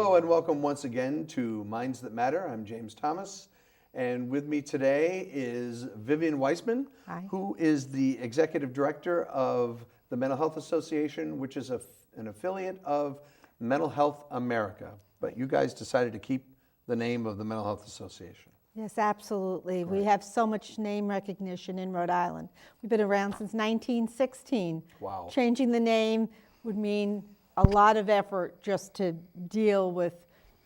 Hello and welcome once again to Minds That Matter. I'm James Thomas, and with me today is Vivian Weisman, Hi. who is the Executive Director of the Mental Health Association, which is an affiliate of Mental Health America. But you guys decided to keep the name of the Mental Health Association. Yes, absolutely. Right. We have so much name recognition in Rhode Island. We've been around since 1916. Wow. Changing the name would mean a lot of effort just to deal with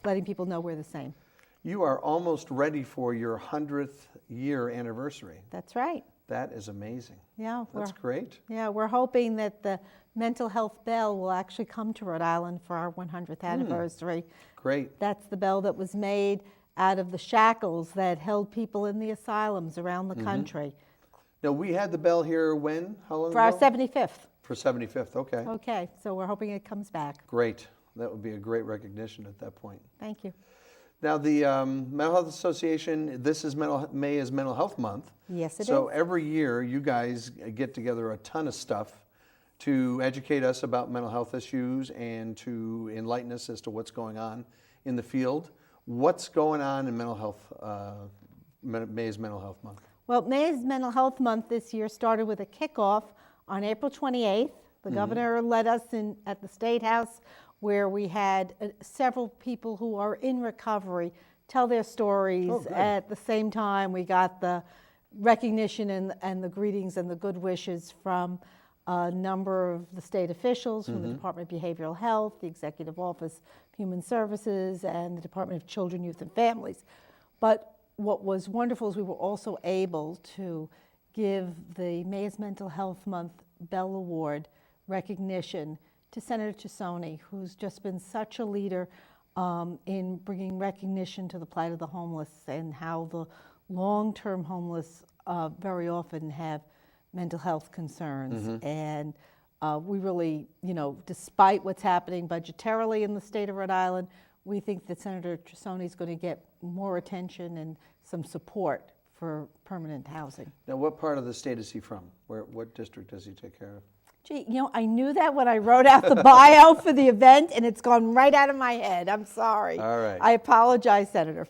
letting people know we're the same. You are almost ready for your 100th year anniversary. That's right. That is amazing. Yeah, That's great. Yeah, we're hoping that the mental health bell will actually come to Rhode Island for our 100th anniversary. Great. That's the bell that was made out of the shackles that held people in the asylums around the country. Now, we had the bell here when? How long For our ago? 75th. For 75th, okay. Okay, so we're hoping it comes back. Great. That would be a great recognition at that point. Thank you. Now, the Mental Health Association, this is May is Mental Health Month. Yes, it So is. every year, you guys get together a ton of stuff to educate us about mental health issues and to enlighten us as to what's going on in the field. What's going on in mental health, May's Mental Health Month? Well, May's Mental Health Month this year started with a kickoff on April 28th. The governor led us in at the State House, where we had several people who are in recovery tell their stories. Oh, good. At the same time, we got the recognition and the greetings and the good wishes from a number of the state officials, from the Department of Behavioral Health, the Executive Office of Human Services, and the Department of Children, Youth, and Families. But what was wonderful is we were also able to give the May's Mental Health Month Bell Award recognition to Senator Tassoni, who's just been such a leader in bringing recognition to the plight of the homeless and how the long-term homeless very often have mental health concerns. And we really, despite what's happening budgetarily in the state of Rhode Island, we think that Senator Tassoni is going to get more attention and some support for permanent housing. Now, what part of the state is he from? What district does he take care of? Gee, I knew that when I wrote out the bio for the event, and it's gone right out of my head. I'm sorry. All right. I apologize, Senator.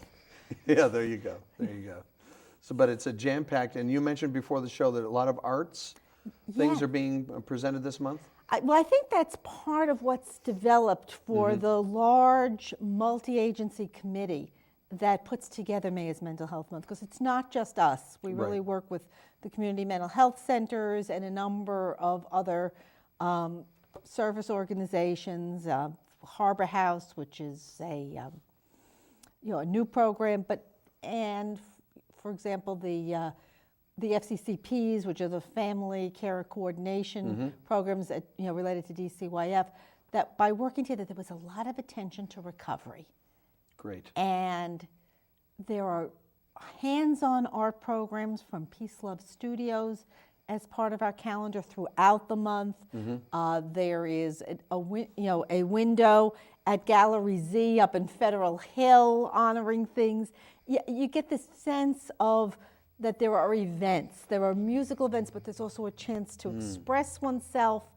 Yeah, there you go. There you go. So, but it's a jam-packed, and you mentioned before the show that a lot of arts things Yeah. are being presented this month? I think that's part of what's developed for the large multi-agency committee that puts together May's Mental Health Month, because it's not just us. We really Right. work with the community mental health centers and a number of other service organizations, Harbor House, which is a new program, and for example, the FCCPs, which are the Family Care Coordination programs that, related to DCYF, that by working together, there was a lot of attention to recovery. Great. And there are hands-on art programs from Peace Love Studios as part of our calendar throughout the month. There is a window at Gallery Z up in Federal Hill honoring things. You get this sense of that there are events, there are musical events, but there's also a chance to express oneself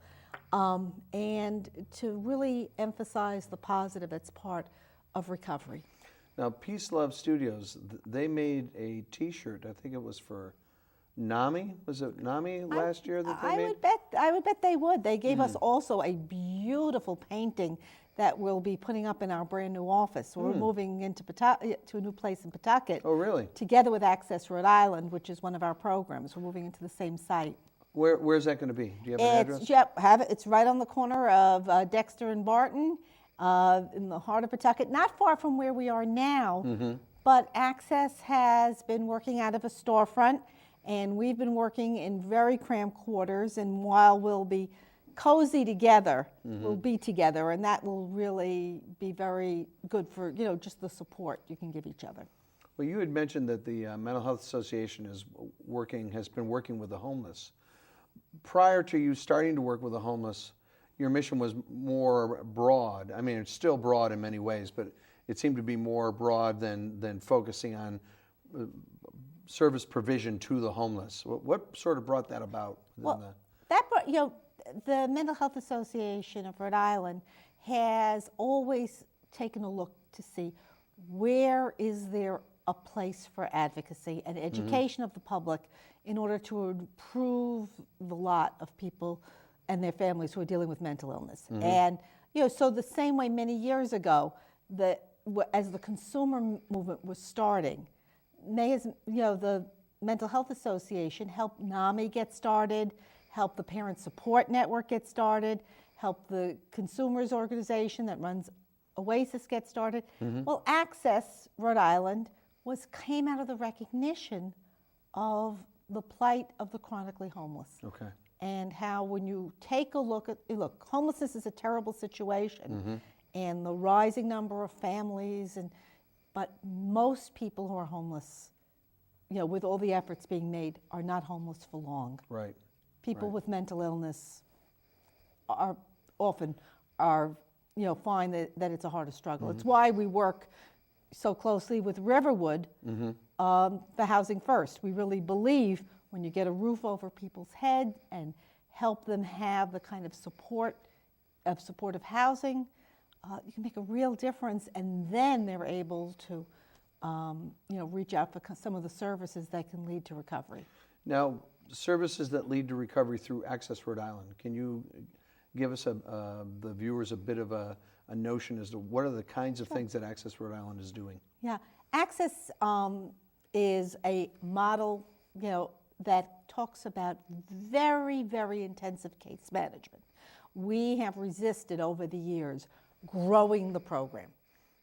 and to really emphasize the positive that's part of recovery. Now, Peace Love Studios, they made a T-shirt. I think it was for NAMI. Was it NAMI last year that they made? I would bet they would. They gave us also a beautiful painting that we'll be putting up in our brand new office. We're moving into to a new place in Pawtucket. Oh, really? Together with Access Rhode Island, which is one of our programs. We're moving into the same site. Where's that going to be? Do you have an address? Yep, it's right on the corner of Dexter and Barton. In the heart of Pawtucket, not far from where we are now, but Access has been working out of a storefront, and we've been working in very cramped quarters, and while we'll be cozy together, we'll be together, and that will really be very good for, just the support you can give each other. Well, you had mentioned that the Mental Health Association has been working with the homeless. Prior to you starting to work with the homeless, your mission was more broad. I mean, it's still broad in many ways, but it seemed to be more broad than focusing on service provision to the homeless. What sort of brought that about? The Mental Health Association of Rhode Island has always taken a look to see where is there a place for advocacy and education of the public in order to improve the lot of people and their families who are dealing with mental illness. And so the same way many years ago, as the consumer movement was starting, the Mental Health Association helped NAMI get started, helped the Parent Support Network get started, helped the consumers organization that runs OASIS get started. Well, Access Rhode Island came out of the recognition of the plight of the chronically homeless. Okay. And how when you take a look, homelessness is a terrible situation, and the rising number of families, but most people who are homeless, with all the efforts being made, are not homeless for long. Right. People with mental illness are often find that it's a harder struggle. It's why we work so closely with Riverwood for Housing First. We really believe when you get a roof over people's head and help them have the kind of supportive housing, you can make a real difference, and then they're able to reach out for some of the services that can lead to recovery. Now, services that lead to recovery through Access Rhode Island, can you give us the viewers a bit of a notion as to what are the kinds of things that Access Rhode Island is doing? Yeah, Access is a model, that talks about very, very intensive case management. We have resisted over the years growing the program.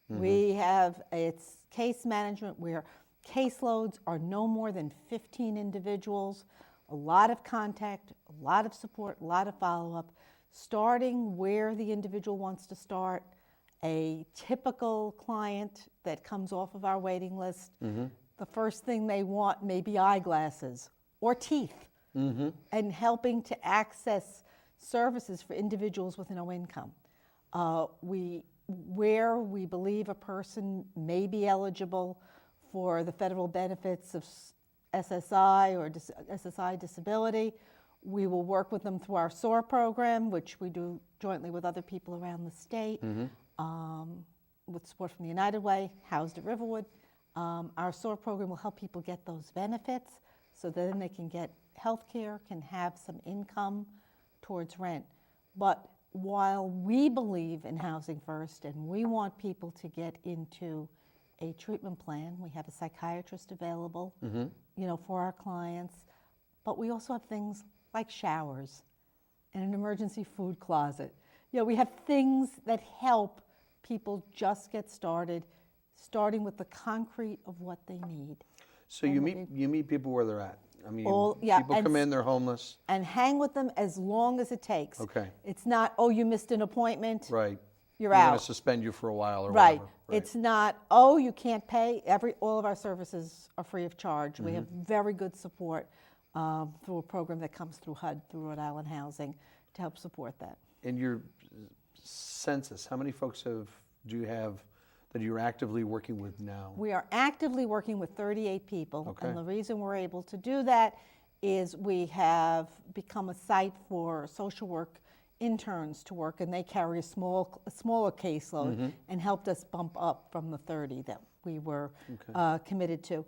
It's case management where caseloads are no more than 15 individuals, a lot of contact, a lot of support, a lot of follow-up, starting where the individual wants to start. A typical client that comes off of our waiting list, the first thing they want may be eyeglasses or teeth, and helping to access services for individuals with no income. Where we believe a person may be eligible for the federal benefits of SSI or SSI disability, we will work with them through our SOAR program, which we do jointly with other people around the state, with support from the United Way, housed at Riverwood. Our SOAR program will help people get those benefits so that then they can get health care, can have some income towards rent. But while we believe in Housing First and we want people to get into a treatment plan, we have a psychiatrist available, for our clients, but we also have things like showers and an emergency food closet. We have things that help people just get started, starting with the concrete of what they need. So you meet people where they're at. I mean, people come in, they're homeless. And hang with them as long as it takes. Okay. It's not, you missed an appointment. Right. You're out. We're going to suspend you for a while or right. whatever. Right. It's not, you can't pay. All of our services are free of charge. We have very good support through a program that comes through HUD, through Rhode Island Housing, to help support that. In your census, how many folks do you have that you're actively working with now? We are actively working with 38 people. Okay. And the reason we're able to do that is we have become a site for social work interns to work, and they carry a smaller caseload and helped us bump up from the 30 that we were committed to.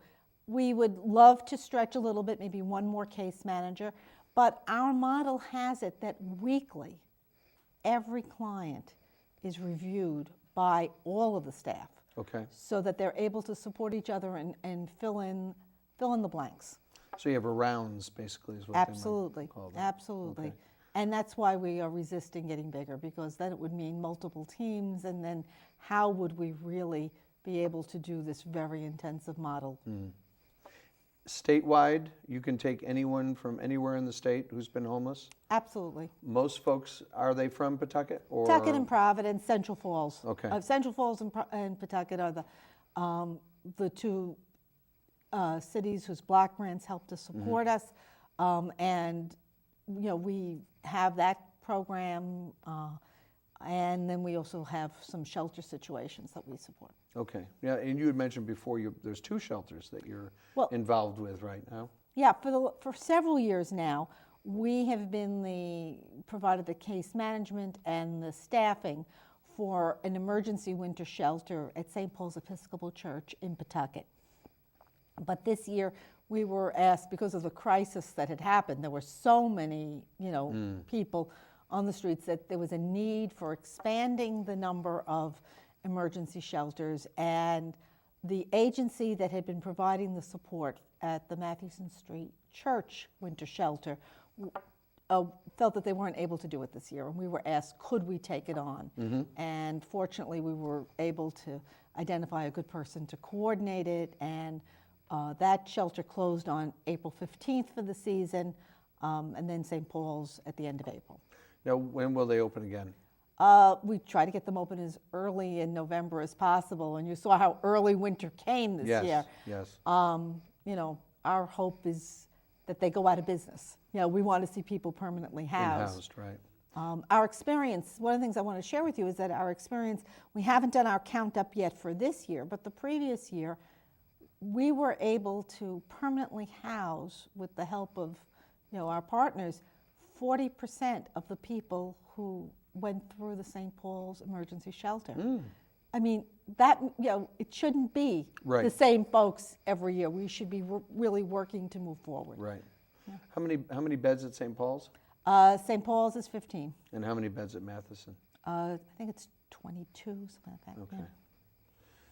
We would love to stretch a little bit, maybe one more case manager, but our model has it that weekly, every client is reviewed by all of the staff, so that they're able to support each other and fill in the blanks. So you have a rounds, basically, is what Absolutely. they might call them. Absolutely. Okay. And that's why we are resisting getting bigger, because then it would mean multiple teams, and then how would we really be able to do this very intensive model? Statewide, you can take anyone from anywhere in the state who's been homeless? Absolutely. Most folks, are they from Pawtucket? Or? Pawtucket and Providence, Central Falls. Okay. Central Falls and Pawtucket are the two cities whose block grants help to support us. And, we have that program, and then we also have some shelter situations that we support. Okay. Yeah, and you had mentioned before there's 2 shelters that you're involved with right now. Yeah, for several years now, we have been provided the case management and the staffing for an emergency winter shelter at St. Paul's Episcopal Church in Pawtucket. But this year, we were asked, because of the crisis that had happened, there were so many, people on the streets, that there was a need for expanding the number of emergency shelters. And the agency that had been providing the support at the Mathewson Street Church winter shelter felt that they weren't able to do it this year. And we were asked, could we take it on? And fortunately, we were able to identify a good person to coordinate it. And that shelter closed on April 15th for the season, and then St. Paul's at the end of April. Now, when will they open again? We try to get them open as early in November as possible, and you saw how early winter came this year. Yes. Our hope is that they go out of business. We want to see people permanently housed. Right. Our experience, one of the things I want to share with you is that our experience, we haven't done our count up yet for this year, but the previous year, we were able to permanently house, with the help of our partners, 40% of the people who went through the St. Paul's emergency shelter. I mean, that, it shouldn't be the same folks every year. We should be really working to move forward. Right. Yeah. How many beds at St. Paul's? St. Paul's is 15. And how many beds at Matheson? I think it's 22, something like that. Okay. Yeah.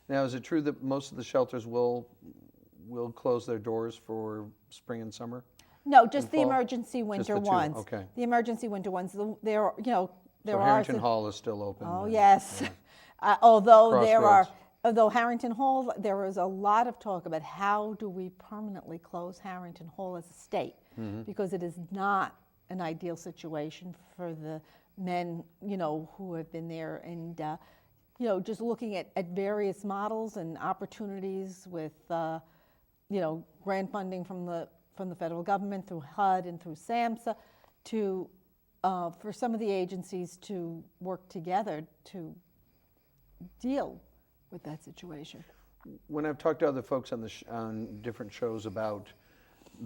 Now, is it true that most of the shelters will close their doors for spring and summer? No, just the emergency winter ones. Okay. The emergency winter ones. There are, So Harrington Hall is still open. Oh, yes. Yeah. Although Harrington Hall, there was a lot of talk about how do we permanently close Harrington Hall as a state, because it is not an ideal situation for the men, who have been there, and just looking at various models and opportunities with, grant funding from the federal government through HUD and through SAMHSA to for some of the agencies to work together to deal with that situation. When I've talked to other folks on different shows about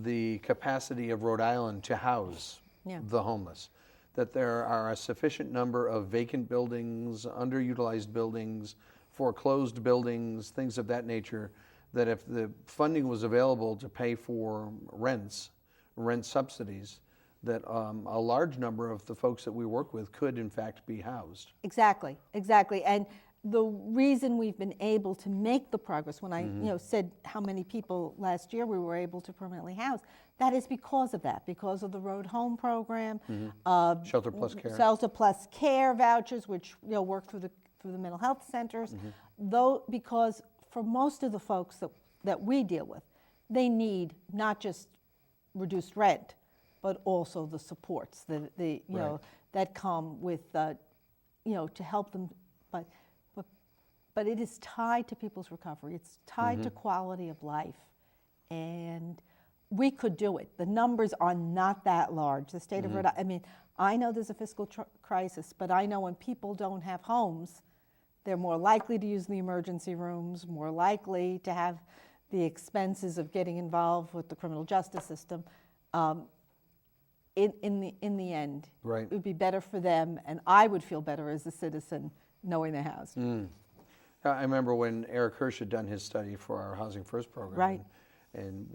the capacity of Rhode Island to house the homeless, that there are a sufficient number of vacant buildings, underutilized buildings, foreclosed buildings, things of that nature, that if the funding was available to pay for rent subsidies, that a large number of the folks that we work with could in fact be housed. Exactly. And the reason we've been able to make the progress, when I said how many people last year we were able to permanently house, that is because of that, because of the Rhode Home program, Shelter Plus Care, Shelter Plus Care vouchers, which work through the mental health centers. Though, because for most of the folks that we deal with, they need not just reduced rent, but also the supports that come with to help them. But it is tied to people's recovery. It's tied to quality of life, and we could do it. The numbers are not that large. The state of Rhode Island, I mean, I know there's a fiscal crisis, but I know when people don't have homes, they're more likely to use the emergency rooms, more likely to have the expenses of getting involved with the criminal justice system. In the end, it would be better for them, and I would feel better as a citizen knowing they're housed. I remember when Eric Hirsch had done his study for our Housing First program, and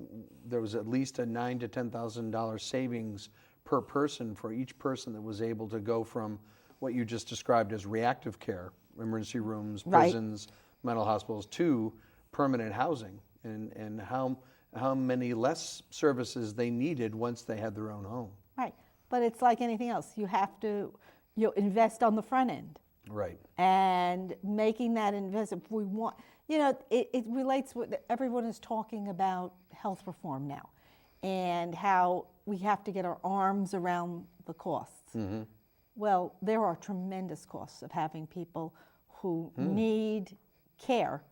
there was at least a $9,000 to $10,000 savings per person for each person that was able to go from what you just described as reactive care, emergency rooms, prisons, mental hospitals, to permanent housing, and how many less services they needed once they had their own home. Right, but it's like anything else. You have to invest on the front end. Right. And making that investment, if we want, it relates with, everyone is talking about health reform now, and how we have to get our arms around the costs. Well, there are tremendous costs of having people who need care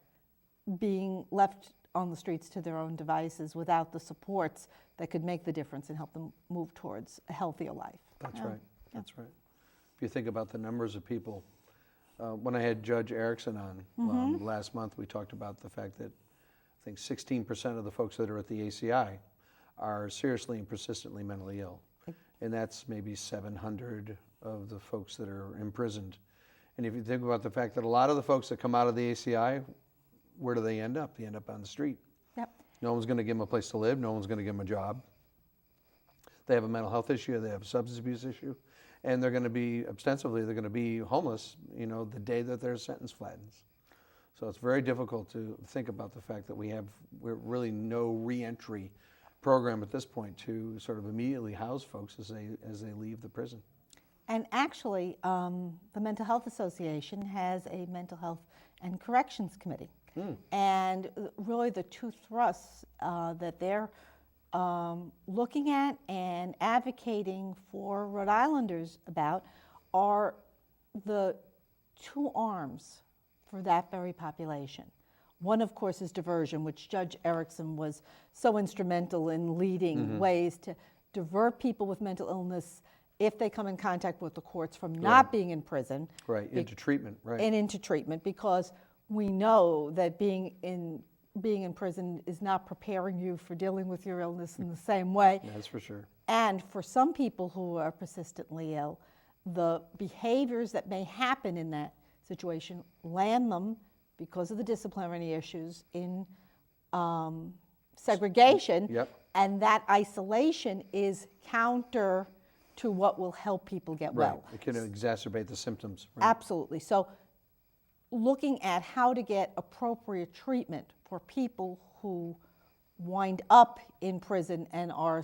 being left on the streets to their own devices without the supports that could make the difference and help them move towards a healthier life. That's right. That's right. If you think about the numbers of people, when I had Judge Erickson on last month, we talked about the fact that I think 16% of the folks that are at the ACI are seriously and persistently mentally ill. And that's maybe 700 of the folks that are imprisoned. And if you think about the fact that a lot of the folks that come out of the ACI, where do they end up? They end up on the street. Yep. No one's going to give them a place to live. No one's going to give them a job. They have a mental health issue. They have a substance abuse issue. And they're going to be, ostensibly, they're going to be homeless, the day that their sentence flattens. So it's very difficult to think about the fact that we're really no reentry program at this point to sort of immediately house folks as they leave the prison. And actually, the Mental Health Association has a mental health and corrections committee. And really the two thrusts that they're looking at and advocating for Rhode Islanders about are the two arms for that very population. One, of course, is diversion, which Judge Erickson was so instrumental in leading ways to divert people with mental illness if they come in contact with the courts from not being in prison. Right, into treatment, right. And into treatment, because we know that being in prison is not preparing you for dealing with your illness in the same way. That's for sure. And for some people who are persistently ill, the behaviors that may happen in that situation land them, because of the disciplinary issues, in segregation. Yep. And that isolation is counter to what will help people get well. It can exacerbate the symptoms. Right? Absolutely. So looking at how to get appropriate treatment for people who wind up in prison and are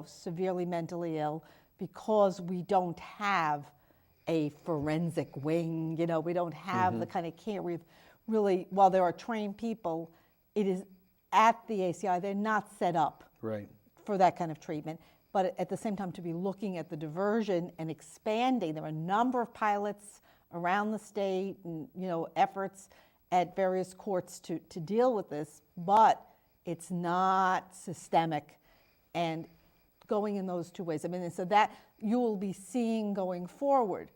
severely mentally ill because we don't have a forensic wing, we don't have the kind of care. We've really, while there are trained people, it is at the ACI, they're not set up for that kind of treatment. But at the same time, to be looking at the diversion and expanding, there are a number of pilots around the state and efforts at various courts to deal with this, but it's not systemic and going in those two ways. I mean, so that you will be seeing going forward.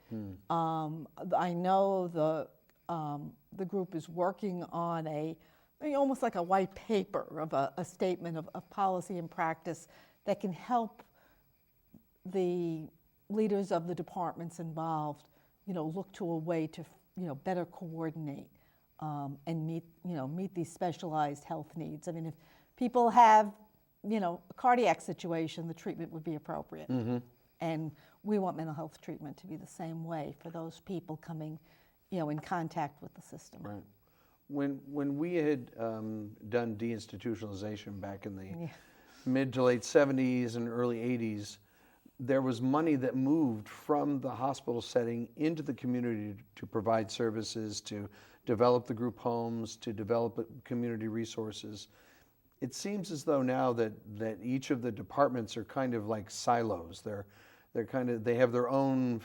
I know the group is working on almost like a white paper of a statement of policy and practice that can help the leaders of the departments involved, look to a way to, better coordinate and meet these specialized health needs. I mean, if people have, a cardiac situation, the treatment would be appropriate. And we want mental health treatment to be the same way for those people coming, in contact with the system. Right. When we had done deinstitutionalization back in the mid to late 70s and early 80s, there was money that moved from the hospital setting into the community to provide services, to develop the group homes, to develop community resources. It seems as though now that each of the departments are kind of like silos. They have their own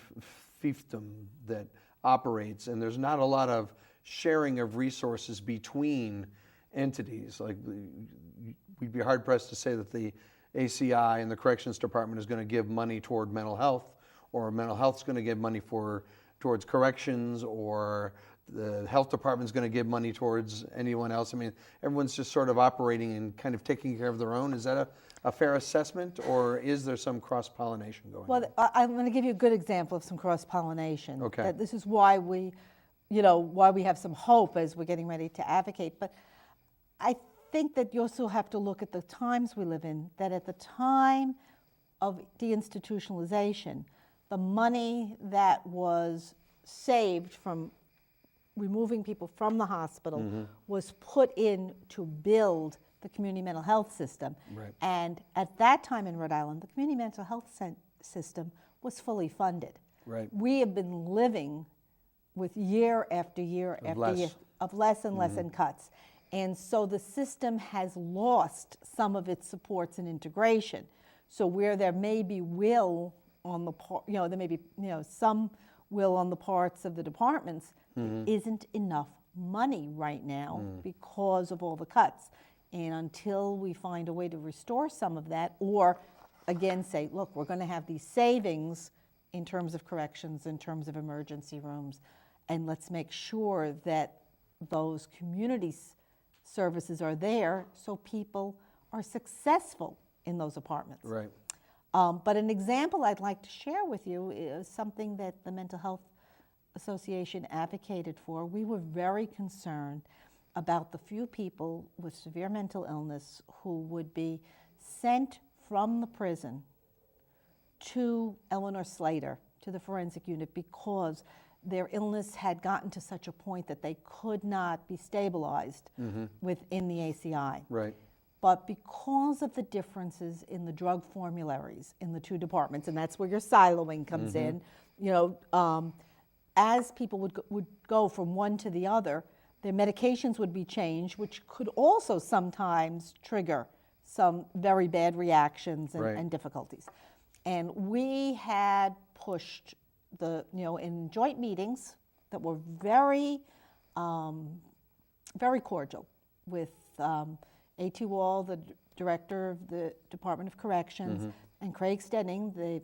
fiefdom that operates, and there's not a lot of sharing of resources between entities. Like, we'd be hard pressed to say that the ACI and the Corrections Department is going to give money toward mental health, or mental health is going to give money towards corrections, or the health department is going to give money towards anyone else. I mean, everyone's just sort of operating and kind of taking care of their own. Is that a fair assessment, or is there some cross-pollination going on? Well, I'm going to give you a good example of some cross-pollination. Okay. That this is why we have some hope as we're getting ready to advocate. But I think that you also have to look at the times we live in, that at the time of deinstitutionalization, the money that was saved from removing people from the hospital was put in to build the community mental health system. Right. And at that time in Rhode Island, the community mental health system was fully funded. Right. We have been living with year after year after year of less and less and cuts. And so the system has lost some of its supports and integration. So where there may be will on the part, there may be, some will on the parts of the departments, there isn't enough money right now because of all the cuts. And until we find a way to restore some of that, or again say, look, we're going to have these savings in terms of corrections, in terms of emergency rooms, and let's make sure that those community services are there so people are successful in those apartments. Right. But an example I'd like to share with you is something that the Mental Health Association advocated for, we were very concerned about the few people with severe mental illness who would be sent from the prison to Eleanor Slater, to the forensic unit, because their illness had gotten to such a point that they could not be stabilized within the ACI. Right. But because of the differences in the drug formularies in the two departments, and that's where your siloing comes in, you know, as people would go from one to the other, their medications would be changed, which could also sometimes trigger some very bad reactions and difficulties. And we had pushed in joint meetings that were very, very cordial with A.T. Wall, the director of the Department of Corrections, and Craig Stenning, the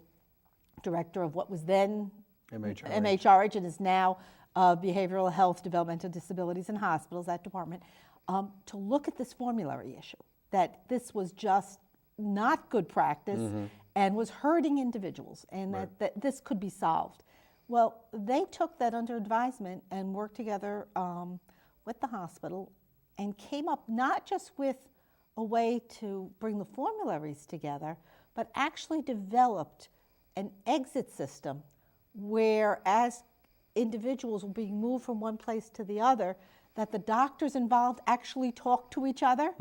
director of what was then MHRH and is now Behavioral Health, Developmental Disabilities and Hospitals, that department, to look at this formulary issue, that this was just not good practice and was hurting individuals, and that this could be solved. Well, they took that under advisement and worked together with the hospital and came up not just with a way to bring the formularies together, but actually developed an exit system where, as individuals were being moved from one place to the other, that the doctors involved actually talked to each other.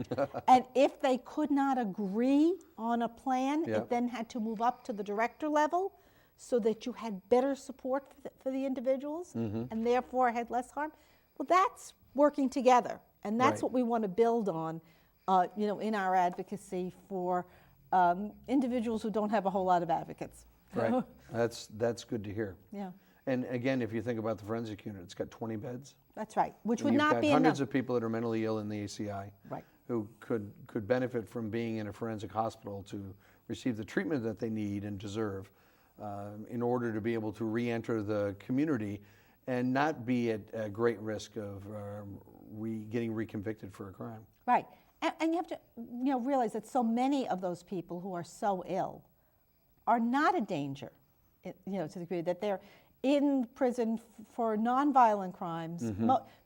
And if they could not agree on a plan, it then had to move up to the director level so that you had better support for the individuals and therefore had less harm. Well, that's working together. And that's what we want to build on, in our advocacy for individuals who don't have a whole lot of advocates. Right. That's good to hear. Yeah. And again, if you think about the forensic unit, it's got 20 beds. That's right, which And would you've not got be enough. hundreds of people that are mentally ill in the ACI, Right. who could benefit from being in a forensic hospital to receive the treatment that they need and deserve in order to be able to re-enter the community and not be at great risk of getting reconvicted for a crime. Right, and you have to realize that so many of those people who are so ill are not a danger, to the degree that they're in prison for nonviolent crimes.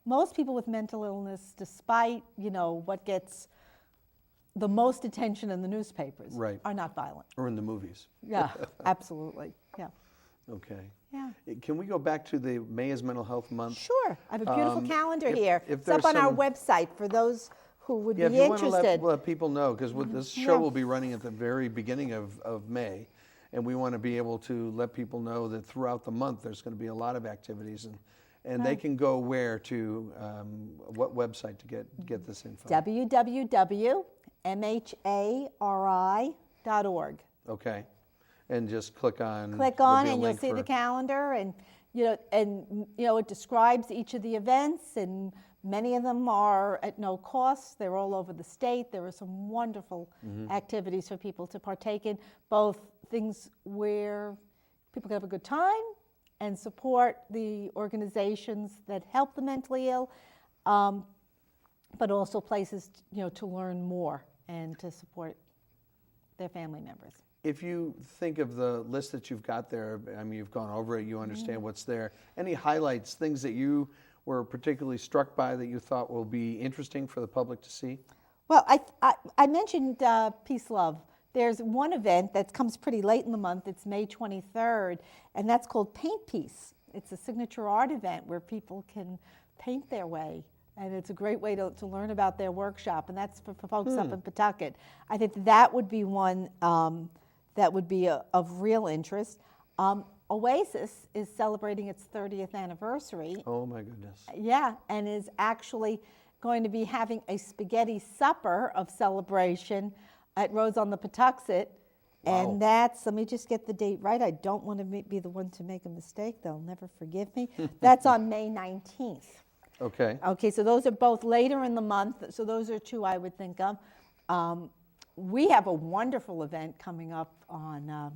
Most people with mental illness, despite what gets the most attention in the newspapers, are not violent. Or in the movies. Yeah, absolutely. Yeah. Okay. Yeah. Can we go back to the May is Mental Health Month? Sure. I have a beautiful calendar here. If It's up on our website for those who would be interested. If you want to let people know, because this show will be running at the very beginning of May, and we want to be able to let people know that throughout the month there's going to be a lot of activities, and they can go where to, what website to get this info? www.mhari.org. Okay, and just click on. And you'll see the calendar, and it describes each of the events, and many of them are at no cost. They're all over the state. There are some wonderful activities for people to partake in, both things where people can have a good time and support the organizations that help the mentally ill, but also places to learn more and to support their family members. If you think of the list that you've got there, I mean, you've gone over it, you understand what's there. Any highlights, things that you were particularly struck by that you thought will be interesting for the public to see? Well, I mentioned Peace Love. There's one event that comes pretty late in the month. It's May 23rd, and that's called Paint Piece. It's a signature art event where people can paint their way, and it's a great way to learn about their workshop, and that's for folks up in Pawtucket. I think that would be one that would be of real interest. Oasis is celebrating its 30th anniversary. Oh my goodness. Yeah, and is actually going to be having a spaghetti supper of celebration at Rhode's on the Pawtucket. Wow. And that's, let me just get the date right. I don't want to be the one to make a mistake. They'll never forgive me. That's on May 19th. Okay. Okay, so those are both later in the month. So those are two I would think of. We have a wonderful event coming up on,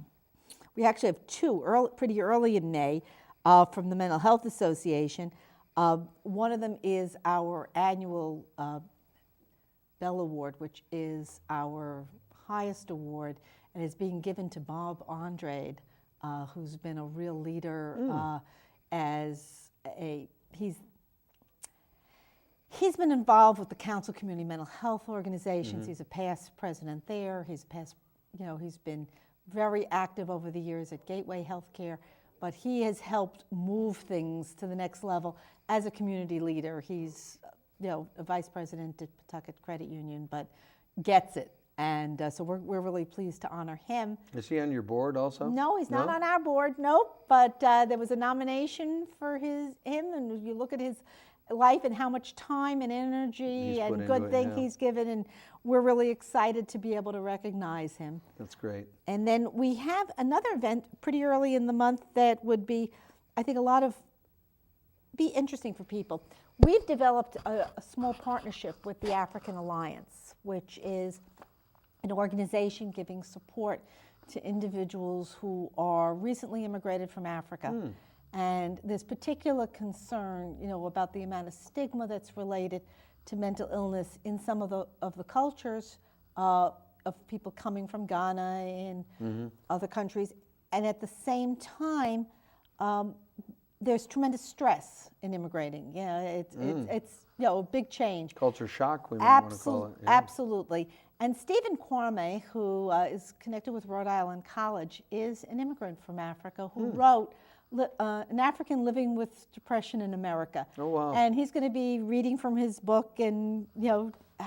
we actually have two pretty early in May from the Mental Health Association. One of them is our annual Bell Award, which is our highest award, and is being given to Bob Andrade, who's been a real leader as he's been involved with the Council of Community Mental Health Organizations. He's a past president there. He's been very active over the years at Gateway Healthcare, but he has helped move things to the next level as a community leader. He's a vice president at Pawtucket Credit Union, but gets it. And so we're really pleased to honor him. Is he on your board also? No, he's not on our board, nope. But there was a nomination for him, and you look at his life and how much time and energy and good thing he's given, and we're really excited to be able to recognize him. That's great. And then we have another event pretty early in the month that would be, I think, be interesting for people. We've developed a small partnership with the African Alliance, which is an organization giving support to individuals who are recently immigrated from Africa. And there's particular concern, about the amount of stigma that's related to mental illness in some of the cultures of people coming from Ghana and other countries. And at the same time, there's tremendous stress in immigrating. It's a big change. Culture shock, we might want to call it. Yeah. Absolutely. And Stephen Kwame, who is connected with Rhode Island College, is an immigrant from Africa who wrote An African Living with Depression in America. Oh, wow. And he's going to be reading from his book and,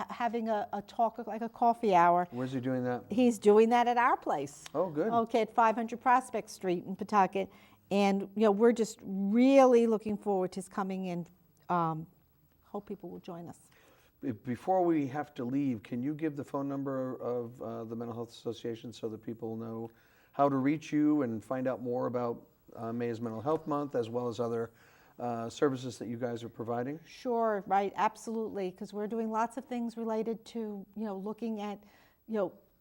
having a talk, like a coffee hour. Where's he doing that? He's doing that at our place. Oh, good. Okay, at 500 Prospect Street in Pawtucket. And, we're just really looking forward to his coming, and hope people will join us. Before we have to leave, can you give the phone number of the Mental Health Association so that people know how to reach you and find out more about May is Mental Health Month, as well as other services that you guys are providing? Sure, right, absolutely, because we're doing lots of things related to, looking at,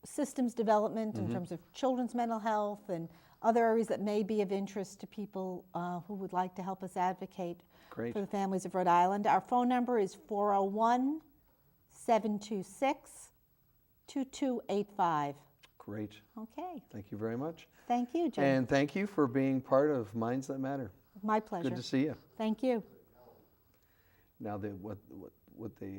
systems development in terms of children's mental health and other areas that may be of interest to people who would like to help us advocate Great. For the families of Rhode Island. Our phone number is 401-726-2285. Great. Okay. Thank you very much. Thank you, Jim. And thank you for being part of Minds That Matter. My pleasure. Good to see you. Thank you. Now, what they